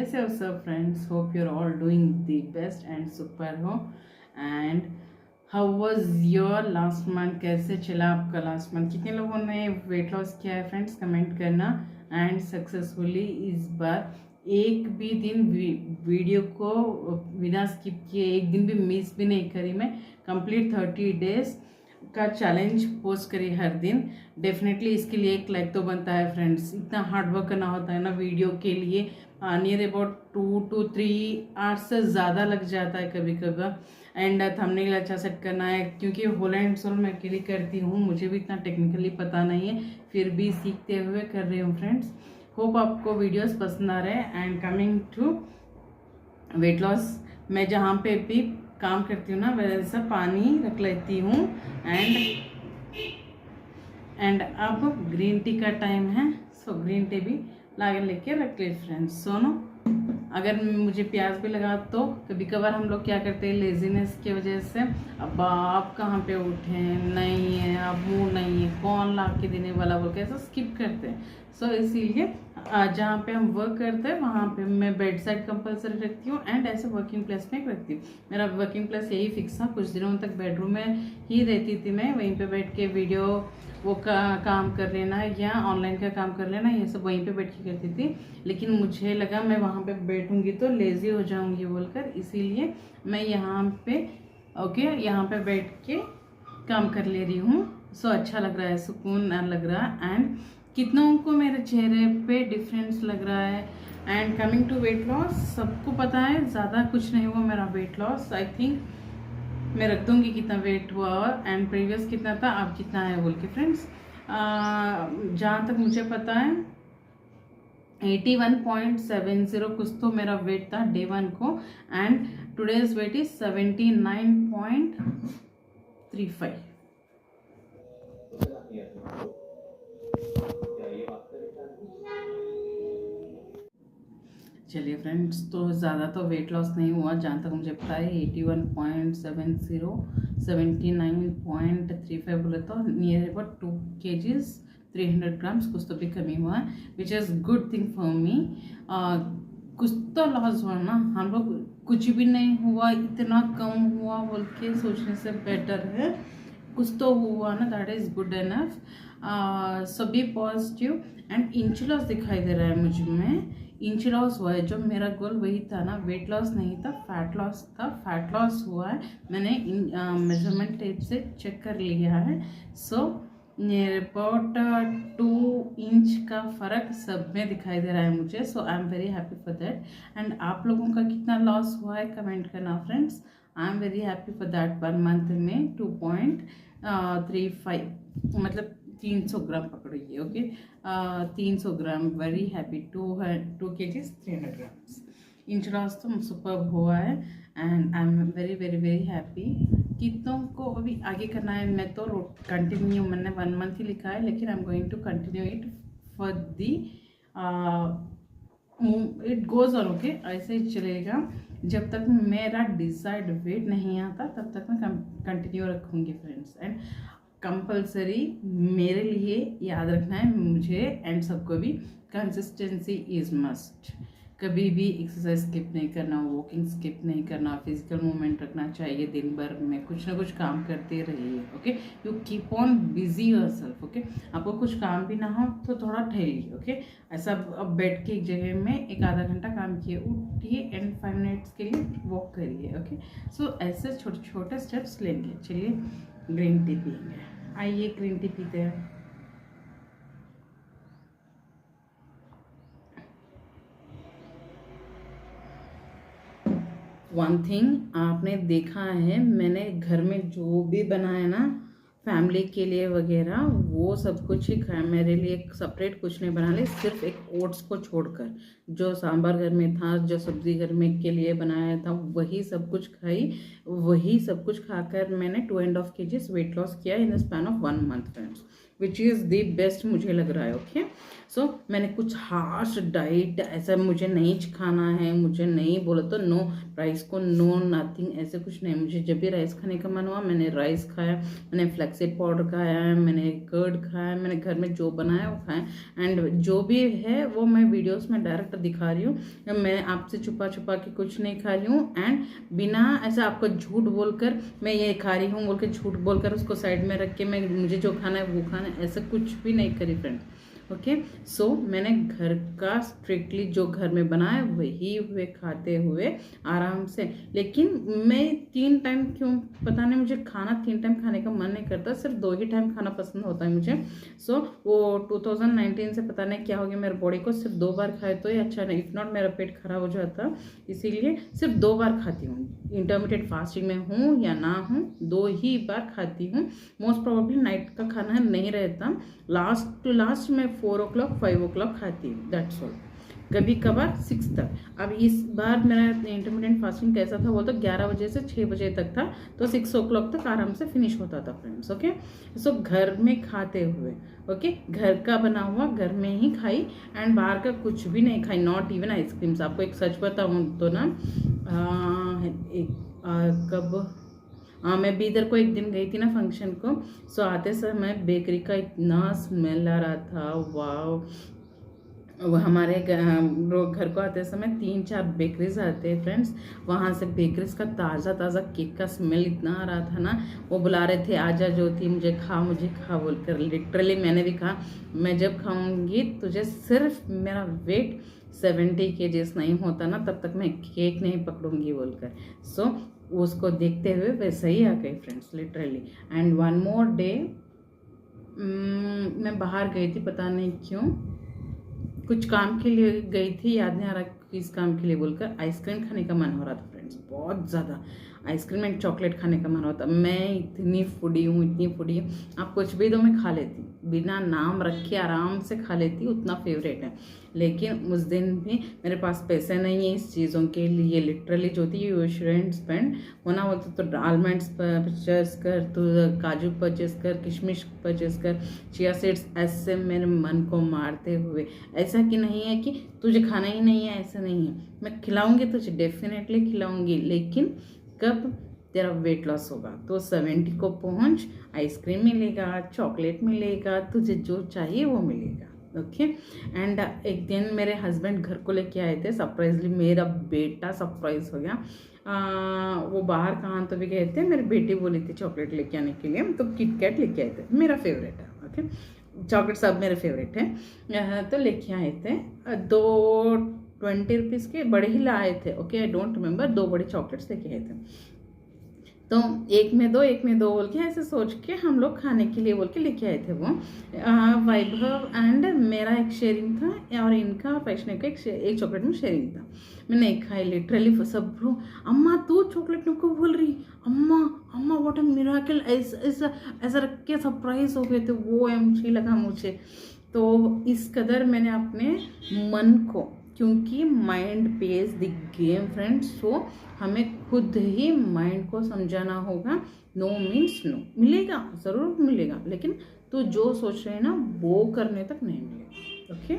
कैसे हो सब friends? Hope you are all doing the best and super हो। And how was your last month? कैसे चला आपका लास्ट मंथ? कितने लोगों ने वेट लॉस किया है फ्रेंड्स? कमेंट करना। एंड सक्सेसफुली इस बार एक भी दिन वीडियो को बिना स्किप किए, एक दिन भी मिस भी नहीं करी मैं। कंप्लीट 30 डेज का चैलेंज पोस्ट करी हर दिन। डेफिनेटली इसके लिए एक लाइक तो बनता है फ्रेंड्स। इतना हार्ड वर्क करना होता है ना वीडियो के लिए, नियर अबाउट 2 to 3 आवर्स से ज़्यादा लग जाता है कभी कभी। एंड थंबनेल अच्छा सेट करना है, क्योंकि होल एंड सोल मैं अकेली करती हूँ, मुझे भी इतना टेक्निकली पता नहीं है, फिर भी सीखते हुए कर रही हूँ फ्रेंड्स। होप आपको वीडियोस पसंद आ रहे हैं। And coming to weight loss, मैं जहाँ पे भी काम करती हूँ ना वैसा पानी रख लेती हूँ। एंड अब ग्रीन टी का टाइम है, सो ग्रीन टी भी लाके लेके रख ले फ्रेंड्स। सुनो, अगर मुझे प्याज भी लगा तो कभी कभार हम लोग क्या करते हैं, लेजीनेस की वजह से, अब आप कहाँ पे उठे, नहीं है अब मूड नहीं है, कौन ला के देने वाला बोल के ऐसा स्किप करते हैं। सो इसीलिए जहाँ पे हम वर्क करते हैं वहाँ पे मैं बेड साइड कंपल्सरी रखती हूँ एंड ऐसे वर्किंग प्लेस में रखती हूँ। मेरा वर्किंग प्लेस यही फिक्स था, कुछ दिनों तक बेडरूम में ही रहती थी मैं, वहीं पे बैठ के वीडियो वो काम कर लेना या ऑनलाइन का काम कर लेना, ये सब वहीं पे बैठ के करती थी। लेकिन मुझे लगा मैं वहाँ पे बैठूंगी तो लेज़ी हो जाऊंगी बोलकर, इसीलिए मैं यहाँ पे बैठ के काम कर ले रही हूँ। सो अच्छा लग रहा है, सुकून लग रहा है। एंड कितनों को मेरे चेहरे पे डिफरेंस लग रहा है। And coming to weight loss, सबको पता है ज़्यादा कुछ नहीं हुआ मेरा वेट लॉस। आई थिंक मैं रख दूंगी कितना वेट हुआ एंड प्रीवियस कितना था, अब कितना है बोल के फ्रेंड्स। जहाँ तक मुझे पता है 81.70 कुछ तो मेरा वेट था डे 1 को। And today's weight is 79.35। चलिए फ्रेंड्स, तो ज़्यादा तो वेट लॉस नहीं हुआ जहाँ तक मुझे पता है। 81.70, 79.35 बोले तो नियर अबाउट 2 kgs 300 grams कुछ तो भी कमी हुआ है, which is good thing for me. कुछ तो लॉस हुआ ना, हम लोग कुछ भी नहीं हुआ, इतना कम हुआ बोल के सोचने से बेटर है कुछ तो हुआ ना, that is good enough. So be positive. And inch loss दिखाई दे रहा है मुझ में, इंच लॉस हुआ है। जो मेरा गोल वही था ना, वेट लॉस नहीं था, फैट लॉस था। फैट लॉस हुआ है, मैंने मेजरमेंट टेप से चेक कर लिया है। सो नियर अबाउट 2 इंच का फ़र्क सब में दिखाई दे रहा है मुझे। So I am very happy for that. And आप लोगों का कितना लॉस हुआ है कमेंट करना friends. I am very happy for that. 1 month में 2.35 मतलब 300 ग्राम पकड़िए, okay. 300 gram, very happy. 2 kgs 300 grams। Inch loss तो सुपर हुआ है and I am very very very happy. कितनों को अभी आगे करना है, मैं तो कंटिन्यू, मैंने 1 मंथ ही लिखा है, लेकिन I am going to continue it for the it goes on, okay. ऐसे ही चलेगा जब तक मेरा डिसाइड वेट नहीं आता, तब तक मैं कंटिन्यू रखूँगी फ्रेंड्स। एंड कंपल्सरी मेरे लिए याद रखना है मुझे एंड सबको भी, कंसिस्टेंसी इज़ मस्ट। कभी भी एक्सरसाइज स्किप नहीं करना, वॉकिंग स्किप नहीं करना, फिजिकल मूवमेंट रखना चाहिए। दिन भर में कुछ ना कुछ काम करते रहिए, okay. You keep on busy yourself, okay. आपको कुछ काम भी ना हो तो थोड़ा ठहरिए, ओके। ऐसा अब बैठ के एक जगह में 1-आधा घंटा काम किए, उठिए एंड 5 मिनट्स के लिए वॉक करिए, ओके। सो ऐसे छोटे छोटे स्टेप्स लेंगे। चलिए ग्रीन टी पिएंगे, आइए ग्रीन टी पीते हैं। वन थिंग आपने देखा है, मैंने घर में जो भी बनाया ना फैमिली के लिए वगैरह, वो सब कुछ ही खाया। मेरे लिए सेपरेट कुछ नहीं बना ली, सिर्फ एक ओट्स को छोड़कर। जो सांभर घर में था, जो सब्जी घर में के लिए बनाया था, वही सब कुछ खाई। वही सब कुछ खाकर मैंने 2.5 kgs वेट लॉस किया in the span of 1 month friends. Which is the best मुझे लग रहा है। ओके सो मैंने कुछ हार्श डाइट ऐसा मुझे नहीं खाना है, मुझे नहीं बोला तो नो राइस को नो नथिंग ऐसे कुछ नहीं। मुझे जब भी राइस खाने का मन हुआ मैंने राइस खाया, मैंने फ्लैक्सीड पाउडर खाया है, मैंने कर्ड खाया, मैंने घर में जो बनाया वो खाया। एंड जो भी है वो मैं वीडियोस में डायरेक्ट दिखा रही हूँ, मैं आपसे छुपा छुपा के कुछ नहीं खा रही हूँ। एंड बिना ऐसा आपको झूठ बोलकर मैं ये खा रही हूँ बोल के झूठ बोलकर उसको साइड में रख के मैं मुझे जो खाना है वो खाना है, ऐसा कुछ भी नहीं करी फ्रेंड। ओके सो मैंने घर का स्ट्रिक्टली जो घर में बनाया वही हुए खाते हुए आराम से। लेकिन मैं 3 टाइम क्यों पता नहीं, मुझे खाना 3 टाइम खाने का मन नहीं करता, सिर्फ 2 ही टाइम खाना पसंद होता है मुझे। सो वो 2019 से पता नहीं क्या हो गया मेरे बॉडी को, सिर्फ 2 बार खाए तो ही अच्छा नहीं, इफ नॉट मेरा पेट खराब हो जाता, इसीलिए सिर्फ 2 बार खाती हूँ। इंटरमीडिएट फास्टिंग में हूँ या ना हूँ 2 ही बार खाती हूँ। मोस्ट प्रोबेबली नाइट का खाना नहीं रहता, लास्ट टू लास्ट मैं 4 o'clock 5 o'clock खाती हूँ, दैट्स ऑल। कभी कभार 6 तक। अब इस बार मेरा इंटरमीडिएट फास्टिंग कैसा था बोल तो 11 बजे से 6 बजे तक था, तो 6 o'clock तक आराम से फिनिश होता था फ्रेंड्स। ओके सो घर में खाते हुए, ओके घर का बना हुआ घर में ही खाई एंड बाहर का कुछ भी नहीं खाई, नॉट इवन आइसक्रीम्स। आपको एक सच बताऊँ तो ना मैं बीदर को एक दिन गई थी ना फंक्शन को, सो आते समय बेकरी का इतना स्मेल आ रहा था, वाव। वो हमारे घर को आते समय 3-4 बेकरीज आते हैं फ्रेंड्स, वहाँ से बेकरीज का ताज़ा ताज़ा केक का स्मेल इतना आ रहा था ना, वो बुला रहे थे आजा ज्योति मुझे खा बोलकर। लिटरली मैंने भी कहा मैं जब खाऊंगी तुझे सिर्फ मेरा वेट 70 kgs नहीं होता ना तब तक मैं केक नहीं पकड़ूंगी बोलकर। सो उसको देखते हुए वैसे ही आ गई friends literally. And 1 more day मैं बाहर गई थी, पता नहीं क्यों कुछ काम के लिए गई थी, याद नहीं आ रहा किस काम के लिए बोलकर, आइसक्रीम खाने का मन हो रहा था फ्रेंड्स, बहुत ज़्यादा आइसक्रीम एंड चॉकलेट खाने का मन होता। मैं इतनी फूडी हूँ आप कुछ भी दो मैं खा लेती, बिना नाम रखे आराम से खा लेती, उतना फेवरेट है। लेकिन उस दिन भी मेरे पास पैसे नहीं है इस चीज़ों के लिए, लिटरली जो थी यू शुड स्पेंड होना होता तो आलमंड्स परचेस कर, तो काजू परचेस कर, किशमिश परचेस कर, चिया सीड्स, ऐसे मेरे मन को मारते हुए। ऐसा कि नहीं है कि तुझे खाना ही नहीं है, ऐसा नहीं है, मैं खिलाऊंगी तुझे, डेफिनेटली खिलाऊंगी, लेकिन कब तेरा वेट लॉस होगा तो 70 को पहुंच, आइसक्रीम मिलेगा, चॉकलेट मिलेगा, तुझे जो चाहिए वो मिलेगा। ओके एंड एक दिन मेरे हस्बैंड घर को लेके आए थे सरप्राइजली, मेरा बेटा सरप्राइज हो गया। वो बाहर कहाँ तो भी गए थे, मेरी बेटी बोली थी चॉकलेट लेके आने के लिए, तो किटकैट लेके आए थे, मेरा फेवरेट है। ओके चॉकलेट सब मेरे फेवरेट है, तो लेके आए थे 2 20 रुपीज़ के बड़े ही लाए थे। ओके आई डोंट रिमेंबर, 2 बड़े चॉकलेट्स लेके आए थे, तो एक में दो बोल के ऐसे सोच के हम लोग खाने के लिए बोल के लेके आए थे। वो वैभव एंड मेरा एक शेयरिंग था और इनका वैष्णव का एक चॉकलेट में शेयरिंग था। मैं नहीं खाई लिटरली, सब रो अम्मा तू चॉकलेट को बोल रही, अम्मा अम्मा व्हाट अ मिरेकल, ऐसा रख के सरप्राइज हो गए थे वो, मुझे लगा मुझे तो इस कदर मैंने अपने मन को, क्योंकि mind plays the game friends, so हमें खुद ही माइंड को समझाना होगा, नो मीन्स नो, मिलेगा ज़रूर मिलेगा, लेकिन तू जो सोच रहे हैं ना वो करने तक नहीं मिलेगा। ओके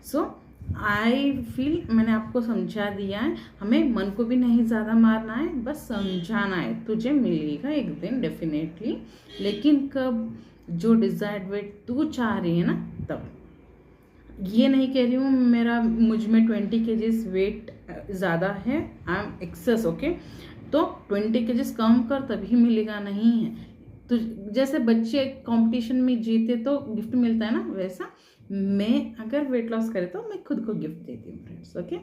सो आई फील मैंने आपको समझा दिया है, हमें मन को भी नहीं ज़्यादा मारना है, बस समझाना है, तुझे मिलेगा एक दिन डेफिनेटली, लेकिन कब, जो डिज़ायर्ड वेट तू चाह रही है ना तब। ये नहीं कह रही हूँ मुझ में 20 kgs वेट ज़्यादा है, आई एम एक्सेस। ओके तो 20 kgs कम कर तभी मिलेगा नहीं है, तो जैसे बच्चे कंपटीशन में जीते तो गिफ्ट मिलता है ना, वैसा मैं अगर वेट लॉस करे तो मैं खुद को गिफ्ट देती हूँ फ्रेंड्स। ओके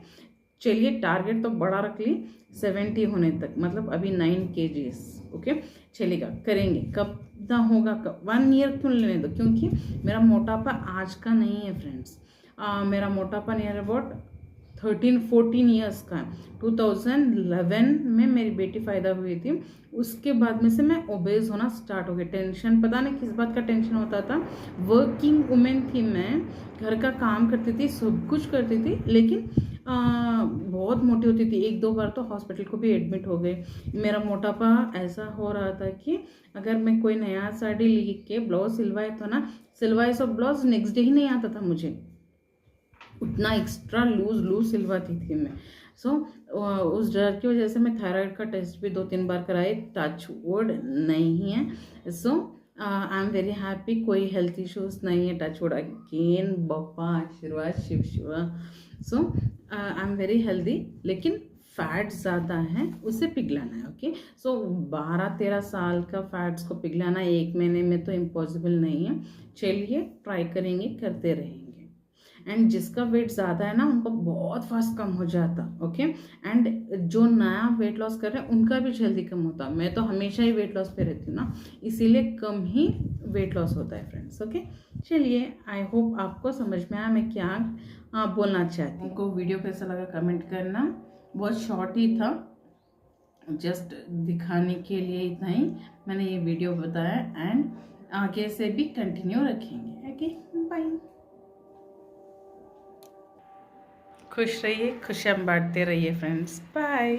चलिए टारगेट तो बड़ा रख ली 70 होने तक, मतलब अभी 9 kgs। ओके चलेगा, करेंगे, कब ना होगा, कब 1 ईयर क्यों लेने दो, क्योंकि मेरा मोटापा आज का नहीं है फ्रेंड्स, मेरा मोटापा नियर अबाउट 13-14 ईयर्स का। 2011 में मेरी बेटी पैदा हुई थी, उसके बाद में से मैं ओबेज होना स्टार्ट हो गया। टेंशन पता नहीं किस बात का टेंशन होता था, वर्किंग वुमेन थी मैं, घर का काम करती थी, सब कुछ करती थी, लेकिन बहुत मोटी होती थी, 1-2 बार तो हॉस्पिटल को भी एडमिट हो गए। मेरा मोटापा ऐसा हो रहा था कि अगर मैं कोई नया साड़ी लेके के ब्लाउज सिलवाए तो ना, सिलवाए सब ब्लाउज नेक्स्ट डे ही नहीं आता था मुझे, उतना एक्स्ट्रा लूज सिलवाती थी मैं। सो उस डर की वजह से मैं थायराइड का टेस्ट भी 2-3 बार कराई, टच वुड नहीं है। सो आई एम वेरी हैप्पी, कोई हेल्थ इश्यूज नहीं है, टच वुड अगेन, बप्पा आशीर्वाद, शिव शिवा। सो आई एम वेरी हेल्दी, लेकिन फैट ज़्यादा है, उसे पिघलाना है। ओके, सो 12-13 साल का फैट्स को पिघलाना 1 महीने में तो इम्पॉसिबल नहीं है। चलिए ट्राई करेंगे, करते रहेंगे। एंड जिसका वेट ज़्यादा है ना, उनको बहुत फास्ट कम हो जाता। ओके, एंड जो नया वेट लॉस कर रहे हैं उनका भी जल्दी कम होता। मैं तो हमेशा ही वेट लॉस पे रहती हूँ ना, इसीलिए कम ही वेट लॉस होता है फ्रेंड्स। ओके, चलिए, आई होप आपको समझ में आया मैं क्या बोलना चाहती हूँ। आपको वीडियो कैसा लगा कमेंट करना। बहुत शॉर्ट ही था, जस्ट दिखाने के लिए इतना ही मैंने ये वीडियो बताया, एंड आगे से भी कंटिन्यू रखेंगे। Okay, bye. खुश रहिए, खुशियाँ बांटते रहिए फ्रेंड्स, बाय।